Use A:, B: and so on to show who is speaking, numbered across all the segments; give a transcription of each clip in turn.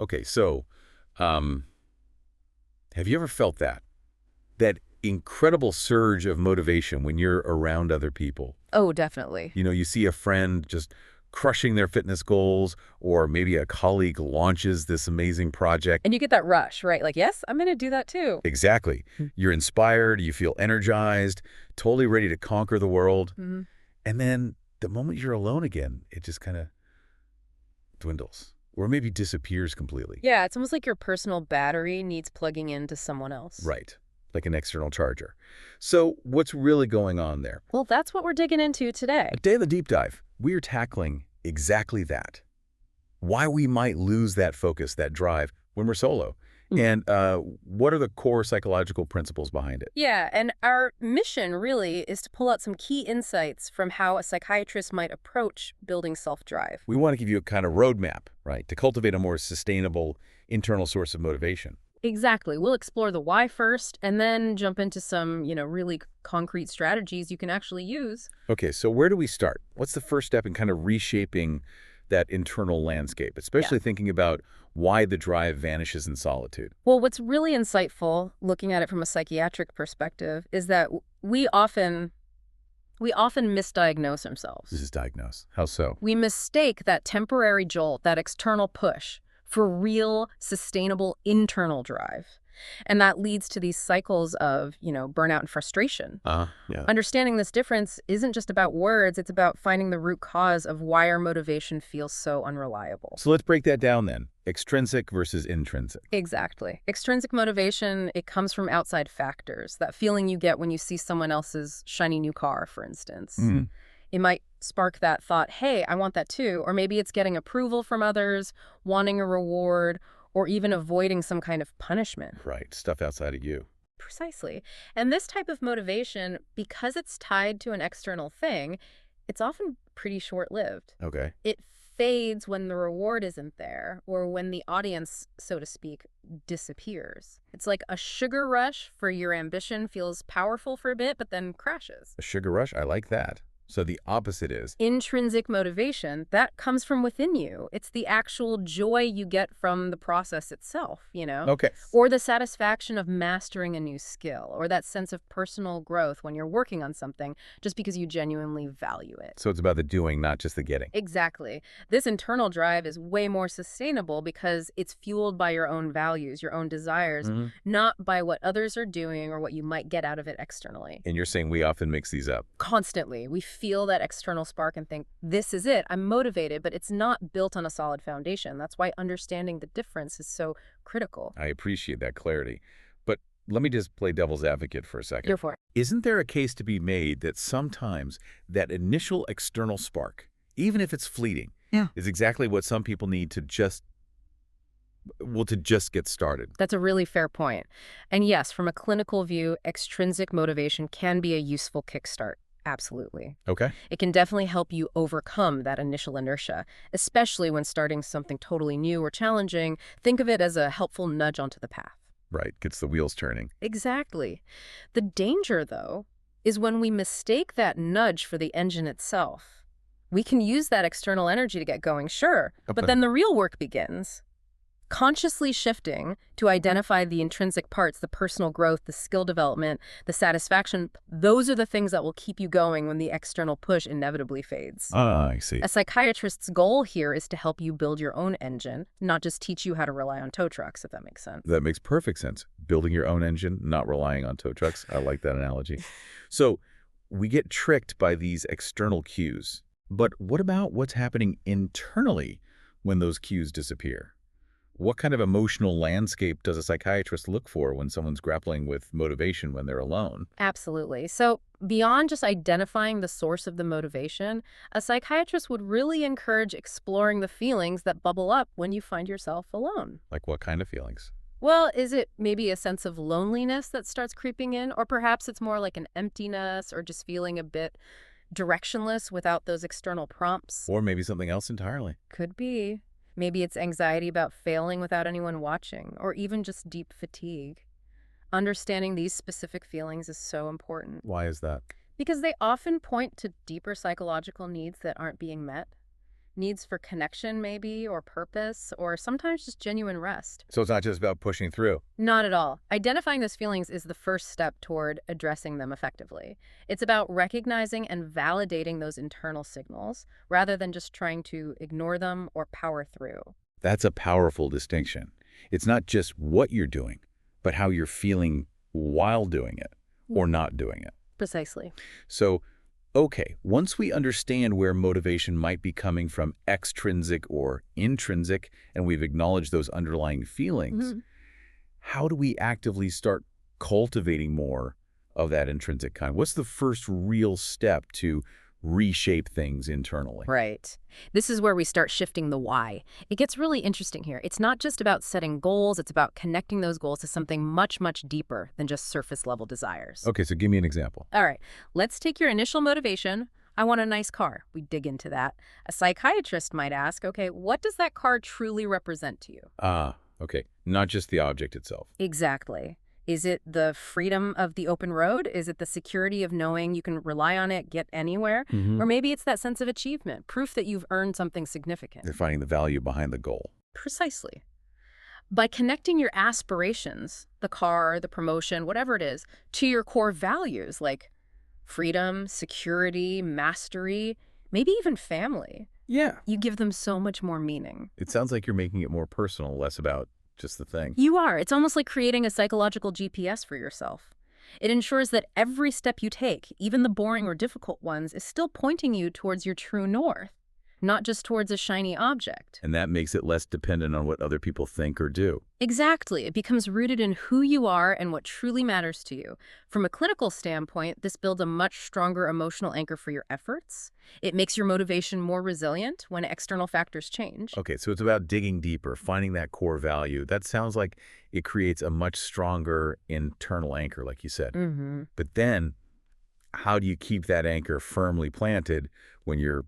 A: Okay, so um, have you ever felt that incredible surge of motivation when you're around other people?
B: Oh, definitely.
A: You see a friend just crushing their fitness goals, or maybe a colleague launches this amazing project.
B: And you get that rush, right? Like, yes, I'm going to do that too.
A: Exactly. You're inspired, you feel energized, totally ready to conquer the world.
B: Mm-hmm.
A: And then the moment you're alone again, it just kind of dwindles or maybe disappears completely.
B: Yeah, it's almost like your personal battery needs plugging into someone else.
A: Right. Like an external charger. So what's really going on there?
B: Well, that's what we're digging into today.
A: Today, the deep dive, we are tackling exactly that. Why we might lose that focus, that drive, when we're solo. And what are the core psychological principles behind it?
B: Yeah, and our mission really is to pull out some key insights from how a psychiatrist might approach building self-drive.
A: We want to give you a kind of roadmap, right, to cultivate a more sustainable internal source of motivation.
B: Exactly. We'll explore the why first and then jump into some, really concrete strategies you can actually use.
A: Okay, so where do we start? What's the first step in kind of reshaping that internal landscape,
B: Yeah.
A: especially thinking about why the drive vanishes in solitude?
B: Well, what's really insightful, looking at it from a psychiatric perspective, is that we often misdiagnose ourselves.
A: This is diagnosed. How so?
B: We mistake that temporary jolt, that external push, for real, sustainable internal drive. And that leads to these cycles of, burnout and frustration.
A: Yeah.
B: Understanding this difference isn't just about words, it's about finding the root cause of why our motivation feels so unreliable.
A: So let's break that down then. Extrinsic versus intrinsic.
B: Exactly. Extrinsic motivation, it comes from outside factors, that feeling you get when you see someone else's shiny new car, for instance. It might spark that thought, hey, I want that too. Or maybe it's getting approval from others, wanting a reward, or even avoiding some kind of punishment.
A: Right. Stuff outside of you.
B: Precisely. And this type of motivation, because it's tied to an external thing, it's often pretty short-lived.
A: Okay.
B: It fades when the reward isn't there, or when the audience, so to speak, disappears. It's like a sugar rush for your ambition feels powerful for a bit, but then crashes.
A: A sugar rush? I like that. So the opposite is?
B: Intrinsic motivation, that comes from within you. It's the actual joy you get from the process itself.
A: Okay.
B: Or the satisfaction of mastering a new skill, or that sense of personal growth when you're working on something just because you genuinely value it.
A: So it's about the doing, not just the getting.
B: Exactly. This internal drive is way more sustainable because it's fueled by your own values, your own desires, not by what others are doing or what you might get out of it externally.
A: And you're saying we often mix these up.
B: Constantly. We feel that external spark and think, this is it, I'm motivated, but it's not built on a solid foundation. That's why understanding the difference is so critical.
A: I appreciate that clarity. But let me just play devil's advocate for a second.
B: You're for it.
A: Isn't there a case to be made that sometimes that initial external spark, even if it's fleeting, is exactly what some people need to just get started?
B: That's a really fair point. And yes, from a clinical view, extrinsic motivation can be a useful kickstart. Absolutely.
A: Okay.
B: It can definitely help you overcome that initial inertia, especially when starting something totally new or challenging. Think of it as a helpful nudge onto the path.
A: Right. Gets the wheels turning.
B: Exactly. The danger, though, is when we mistake that nudge for the engine itself. We can use that external energy to get going, sure, but then the real work begins. Consciously shifting to identify the intrinsic parts, the personal growth, the skill development, the satisfaction, those are the things that will keep you going when the external push inevitably fades.
A: I see.
B: A psychiatrist's goal here is to help you build your own engine, not just teach you how to rely on tow trucks, if that makes sense.
A: That makes perfect sense. Building your own engine, not relying on tow trucks. I like that analogy. So we get tricked by these external cues. But what about what's happening internally when those cues disappear? What kind of emotional landscape does a psychiatrist look for when someone's grappling with motivation when they're alone?
B: Absolutely. So beyond just identifying the source of the motivation, a psychiatrist would really encourage exploring the feelings that bubble up when you find yourself alone.
A: Like what kind of feelings?
B: Well, is it maybe a sense of loneliness that starts creeping in? Or perhaps it's more like an emptiness or just feeling a bit directionless without those external prompts?
A: Or maybe something else entirely.
B: Could be. Maybe it's anxiety about failing without anyone watching, or even just deep fatigue. Understanding these specific feelings is so important
A: Why is that?
B: because they often point to deeper psychological needs that aren't being met. needs for connection maybe, or purpose, or sometimes just genuine rest.
A: So it's not just about pushing through.
B: Not at all. Identifying those feelings is the first step toward addressing them effectively. It's about recognizing and validating those internal signals rather than just trying to ignore them or power through.
A: That's a powerful distinction. It's not just what you're doing, but how you're feeling while doing it or not doing it.
B: Precisely.
A: So, okay, once we understand where motivation might be coming from, extrinsic or intrinsic, and we've acknowledged those underlying feelings, how do we actively start cultivating more of that intrinsic kind? What's the first real step to reshape things internally?
B: Right. This is where we start shifting the why. It gets really interesting here. It's not just about setting goals, it's about connecting those goals to something much, much deeper than just surface level desires.
A: Okay, so give me an example.
B: All right, let's take your initial motivation. I want a nice car. We dig into that. A psychiatrist might ask, okay, what does that car truly represent to you?
A: Ah, okay. Not just the object itself.
B: Exactly. Is it the freedom of the open road? Is it the security of knowing you can rely on it, get anywhere? Or maybe it's that sense of achievement, proof that you've earned something significant.
A: They're finding the value behind the goal.
B: Precisely. By connecting your aspirations, the car, the promotion, whatever it is, to your core values like freedom, security, mastery, maybe even family,
A: Yeah.
B: you give them so much more meaning.
A: It sounds like you're making it more personal, less about just the thing.
B: You are. It's almost like creating a psychological GPS for yourself. It ensures that every step you take, even the boring or difficult ones, is still pointing you towards your true north, not just towards a shiny object.
A: And that makes it less dependent on what other people think or do.
B: Exactly. It becomes rooted in who you are and what truly matters to you. From a clinical standpoint, this builds a much stronger emotional anchor for your efforts. It makes your motivation more resilient when external factors change.
A: Okay, so it's about digging deeper, finding that core value. That sounds like it creates a much stronger internal anchor, like you said. But then, how do you keep that anchor firmly planted when you're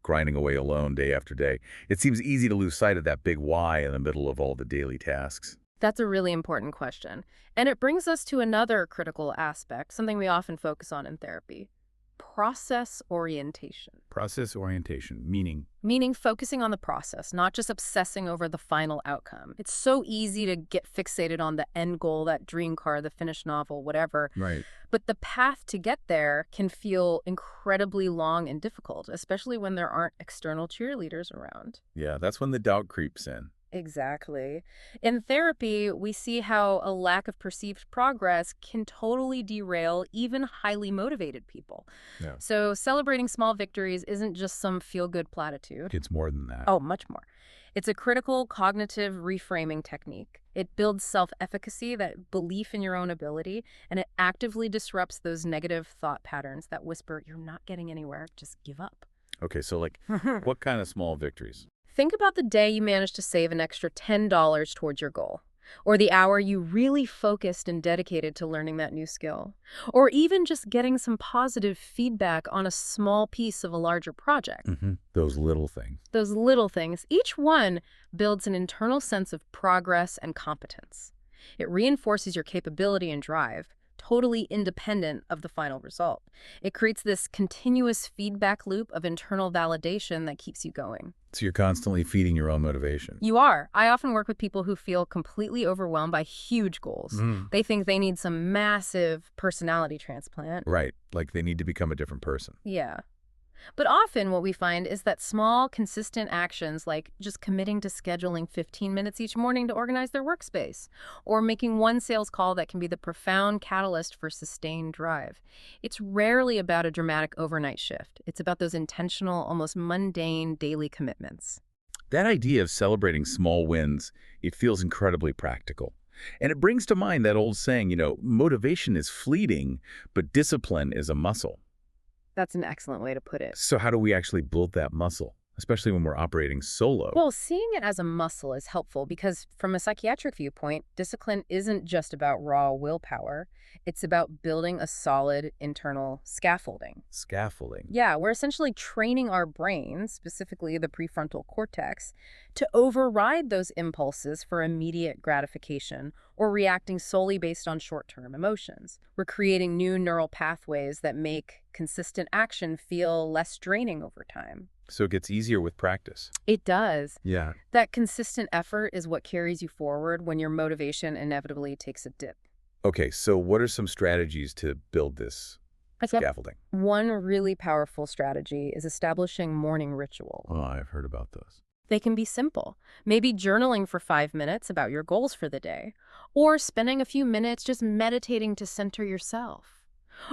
A: grinding away alone day after day? It seems easy to lose sight of that big why in the middle of all the daily tasks.
B: That's a really important question. And it brings us to another critical aspect, something we often focus on in therapy: process orientation.
A: Process orientation, meaning?
B: Meaning focusing on the process, not just obsessing over the final outcome. It's so easy to get fixated on the end goal, that dream car, the finished novel, whatever.
A: Right.
B: But the path to get there can feel incredibly long and difficult, especially when there aren't external cheerleaders around.
A: Yeah, that's when the doubt creeps in.
B: Exactly. In therapy, we see how a lack of perceived progress can totally derail even highly motivated people.
A: Yeah.
B: So celebrating small victories isn't just some feel-good platitude.
A: It's more than that.
B: Oh, much more. It's a critical cognitive reframing technique. It builds self-efficacy, that belief in your own ability, and it actively disrupts those negative thought patterns that whisper, you're not getting anywhere, just give up.
A: Okay, so what kind of small victories?
B: Think about the day you managed to save an extra $10 towards your goal, or the hour you really focused and dedicated to learning that new skill, or even just getting some positive feedback on a small piece of a larger project.
A: Those little things.
B: Those little things, each one builds an internal sense of progress and competence. It reinforces your capability and drive, totally independent of the final result. It creates this continuous feedback loop of internal validation that keeps you going.
A: So you're constantly feeding your own motivation.
B: You are. I often work with people who feel completely overwhelmed by huge goals. They think they need some massive personality transplant.
A: Right, like they need to become a different person.
B: Yeah. But often what we find is that small, consistent actions, like just committing to scheduling 15 minutes each morning to organize their workspace, or making one sales call, that can be the profound catalyst for sustained drive. It's rarely about a dramatic overnight shift. It's about those intentional, almost mundane daily commitments.
A: That idea of celebrating small wins, it feels incredibly practical. And it brings to mind that old saying, motivation is fleeting, but discipline is a muscle.
B: That's an excellent way to put it.
A: So how do we actually build that muscle, especially when we're operating solo?
B: Well, seeing it as a muscle is helpful because from a psychiatric viewpoint, discipline isn't just about raw willpower. It's about building a solid internal scaffolding.
A: Scaffolding.
B: Yeah, we're essentially training our brain, specifically the prefrontal cortex, to override those impulses for immediate gratification or reacting solely based on short-term emotions. We're creating new neural pathways that make consistent action feel less draining over time.
A: So it gets easier with practice.
B: It does.
A: Yeah.
B: That consistent effort is what carries you forward when your motivation inevitably takes a dip.
A: Okay, so what are some strategies to build this
B: Yep.
A: scaffolding?
B: One really powerful strategy is establishing morning ritual.
A: Oh, I've heard about those.
B: They can be simple. Maybe journaling for 5 minutes about your goals for the day, or spending a few minutes just meditating to center yourself,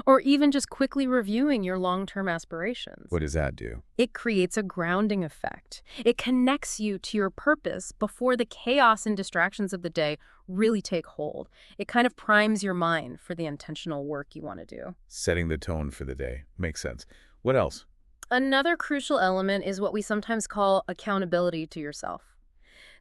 B: or even just quickly reviewing your long-term aspirations.
A: What does that do?
B: It creates a grounding effect. It connects you to your purpose before the chaos and distractions of the day really take hold. It kind of primes your mind for the intentional work you want to do.
A: Setting the tone for the day. Makes sense. What else?
B: Another crucial element is what we sometimes call accountability to yourself.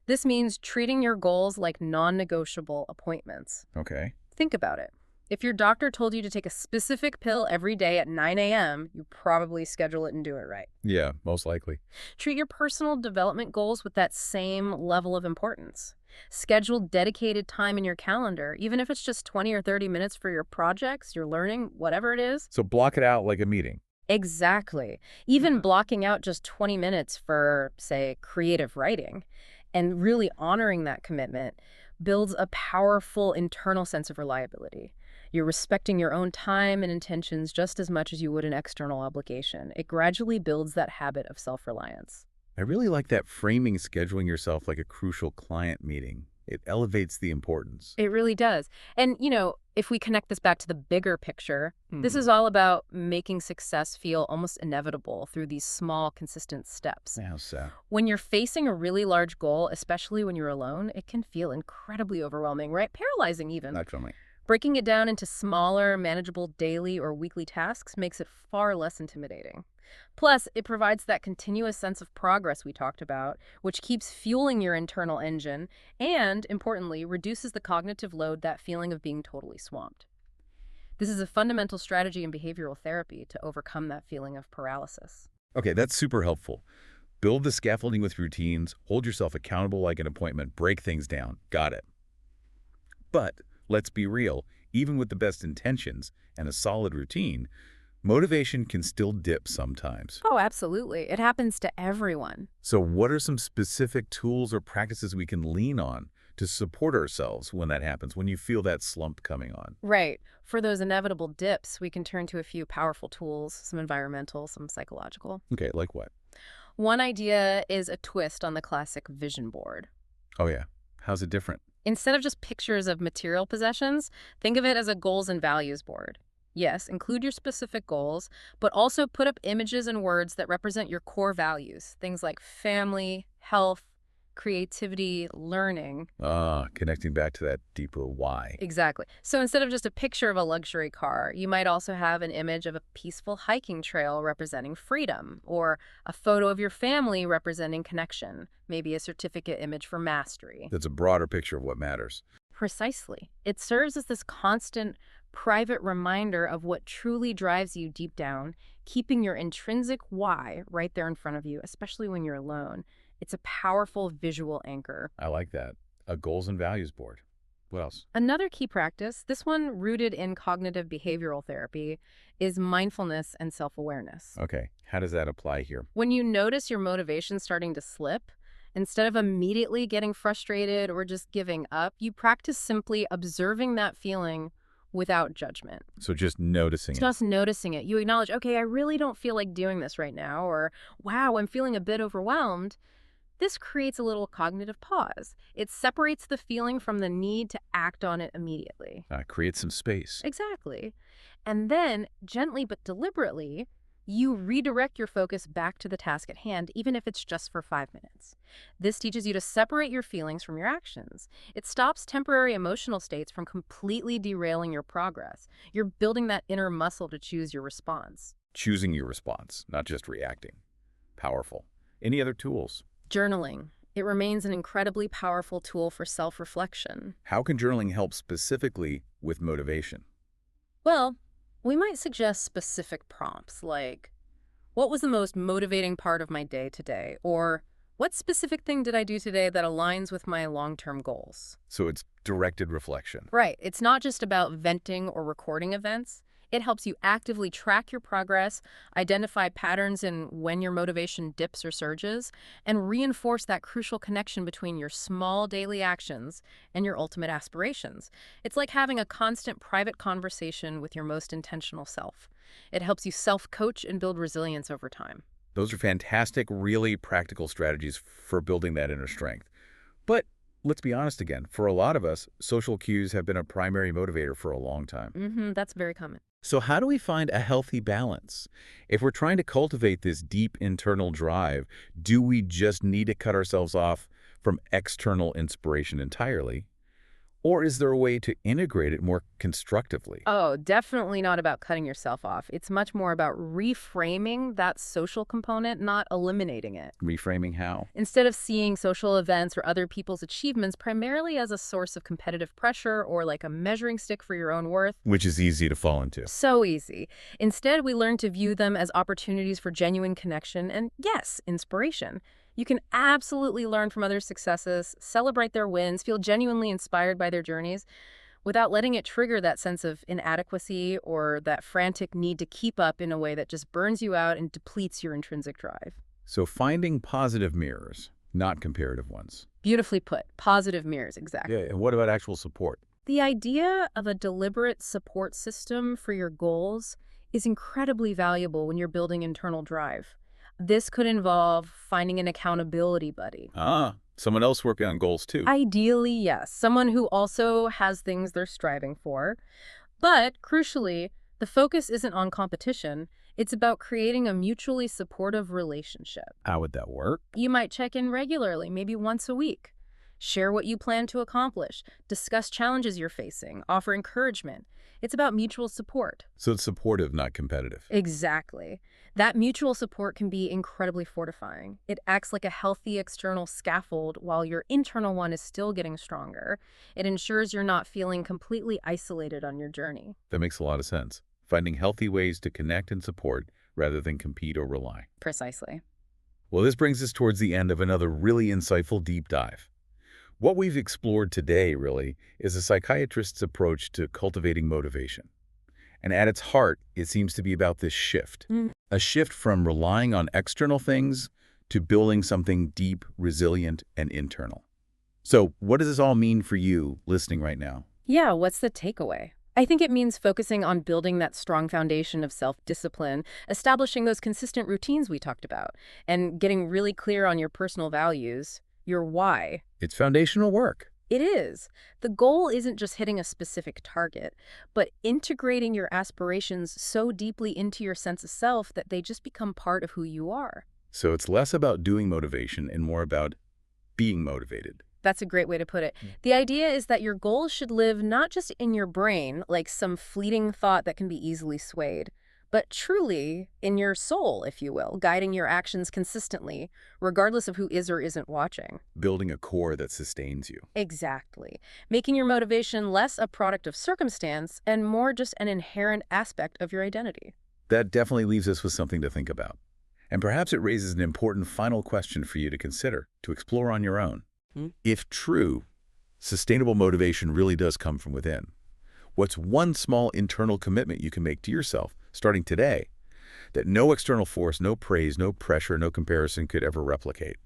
B: This means treating your goals like non-negotiable appointments.
A: Okay.
B: Think about it. If your doctor told you to take a specific pill every day at 9 a.m., you probably schedule it and do it right.
A: Yeah, most likely.
B: Treat your personal development goals with that same level of importance. Schedule dedicated time in your calendar, even if it's just 20 or 30 minutes for your projects, your learning, whatever it is.
A: So block it out like a meeting.
B: Exactly. Even blocking out just 20 minutes for, say, creative writing and really honoring that commitment builds a powerful internal sense of reliability. You're respecting your own time and intentions just as much as you would an external obligation. It gradually builds that habit of self-reliance.
A: I really like that framing scheduling yourself like a crucial client meeting. It elevates the importance.
B: It really does. And, if we connect this back to the bigger picture, this is all about making success feel almost inevitable through these small, consistent steps.
A: How so?
B: When you're facing a really large goal, especially when you're alone, it can feel incredibly overwhelming, right? Paralyzing even.
A: Naturally.
B: Breaking it down into smaller, manageable daily or weekly tasks makes it far less intimidating. Plus, it provides that continuous sense of progress we talked about, which keeps fueling your internal engine and, importantly, reduces the cognitive load, that feeling of being totally swamped. This is a fundamental strategy in behavioral therapy to overcome that feeling of paralysis.
A: Okay, that's super helpful. Build the scaffolding with routines, hold yourself accountable like an appointment, break things down. Got it. But let's be real, even with the best intentions and a solid routine, motivation can still dip sometimes.
B: Oh, absolutely. It happens to everyone.
A: So what are some specific tools or practices we can lean on to support ourselves when that happens, when you feel that slump coming on?
B: Right. For those inevitable dips, we can turn to a few powerful tools, some environmental, some psychological.
A: Okay, like what?
B: One idea is a twist on the classic vision board.
A: Oh yeah. How's it different?
B: Instead of just pictures of material possessions, think of it as a goals and values board. Yes, include your specific goals, but also put up images and words that represent your core values, things like family, health, creativity, learning.
A: Connecting back to that deeper why.
B: Exactly. So instead of just a picture of a luxury car, you might also have an image of a peaceful hiking trail representing freedom, or a photo of your family representing connection, maybe a certificate image for mastery.
A: That's a broader picture of what matters.
B: Precisely. It serves as this constant, private reminder of what truly drives you deep down, keeping your intrinsic why right there in front of you, especially when you're alone. It's a powerful visual anchor.
A: I like that. A goals and values board. What else?
B: Another key practice, this one rooted in cognitive behavioral therapy, is mindfulness and self-awareness.
A: Okay, how does that apply here?
B: When you notice your motivation starting to slip, instead of immediately getting frustrated or just giving up, you practice simply observing that feeling without judgment.
A: So just noticing it.
B: Just noticing it. You acknowledge, okay, I really don't feel like doing this right now, or wow, I'm feeling a bit overwhelmed. This creates a little cognitive pause. It separates the feeling from the need to act on it immediately.
A: Create some space.
B: Exactly. And then, gently but deliberately, you redirect your focus back to the task at hand, even if it's just for 5 minutes. This teaches you to separate your feelings from your actions. It stops temporary emotional states from completely derailing your progress. You're building that inner muscle to choose your response.
A: Choosing your response, not just reacting. Powerful. Any other tools?
B: Journaling. It remains an incredibly powerful tool for self-reflection.
A: How can journaling help specifically with motivation?
B: Well, we might suggest specific prompts like, what was the most motivating part of my day today? Or, what specific thing did I do today that aligns with my long-term goals?
A: So it's directed reflection.
B: Right. It's not just about venting or recording events. It helps you actively track your progress, identify patterns in when your motivation dips or surges, and reinforce that crucial connection between your small daily actions and your ultimate aspirations. It's like having a constant private conversation with your most intentional self. It helps you self-coach and build resilience over time.
A: Those are fantastic, really practical strategies for building that inner strength. But let's be honest again, for a lot of us, social cues have been a primary motivator for a long time.
B: That's very common.
A: So how do we find a healthy balance? If we're trying to cultivate this deep internal drive, do we just need to cut ourselves off from external inspiration entirely? Or is there a way to integrate it more constructively?
B: Oh, definitely not about cutting yourself off. It's much more about reframing that social component, not eliminating it.
A: Reframing how?
B: Instead of seeing social events or other people's achievements primarily as a source of competitive pressure or like a measuring stick for your own worth.
A: Which is easy to fall into.
B: So easy. Instead, we learn to view them as opportunities for genuine connection and, yes, inspiration. You can absolutely learn from others' successes, celebrate their wins, feel genuinely inspired by their journeys without letting it trigger that sense of inadequacy or that frantic need to keep up in a way that just burns you out and depletes your intrinsic drive.
A: So finding positive mirrors, not comparative ones.
B: Beautifully put. Positive mirrors, exactly.
A: Yeah, and what about actual support?
B: The idea of a deliberate support system for your goals is incredibly valuable when you're building internal drive. This could involve finding an accountability buddy.
A: Someone else working on goals too.
B: Ideally, yes. Someone who also has things they're striving for. But, crucially, the focus isn't on competition. It's about creating a mutually supportive relationship.
A: How would that work?
B: You might check in regularly, maybe once a week. Share what you plan to accomplish. Discuss challenges you're facing. Offer encouragement. It's about mutual support.
A: So it's supportive, not competitive.
B: Exactly. That mutual support can be incredibly fortifying. It acts like a healthy external scaffold while your internal one is still getting stronger. It ensures you're not feeling completely isolated on your journey.
A: That makes a lot of sense. Finding healthy ways to connect and support rather than compete or rely.
B: Precisely.
A: Well, this brings us towards the end of another really insightful deep dive. What we've explored today, really, is a psychiatrist's approach to cultivating motivation. And at its heart, it seems to be about this shift. A shift from relying on external things to building something deep, resilient, and internal. So what does this all mean for you listening right now?
B: Yeah, what's the takeaway? I think it means focusing on building that strong foundation of self-discipline, establishing those consistent routines we talked about, and getting really clear on your personal values, your why.
A: It's foundational work.
B: It is. The goal isn't just hitting a specific target, but integrating your aspirations so deeply into your sense of self that they just become part of who you are.
A: So it's less about doing motivation and more about being motivated.
B: That's a great way to put it. The idea is that your goals should live not just in your brain, like some fleeting thought that can be easily swayed, but truly in your soul, if you will, guiding your actions consistently, regardless of who is or isn't watching.
A: Building a core that sustains you.
B: Exactly. Making your motivation less a product of circumstance and more just an inherent aspect of your identity.
A: That definitely leaves us with something to think about. And perhaps it raises an important final question for you to consider, to explore on your own. If true, sustainable motivation really does come from within. What's one small internal commitment you can make to yourself, starting today, that no external force, no praise, no pressure, no comparison could ever replicate?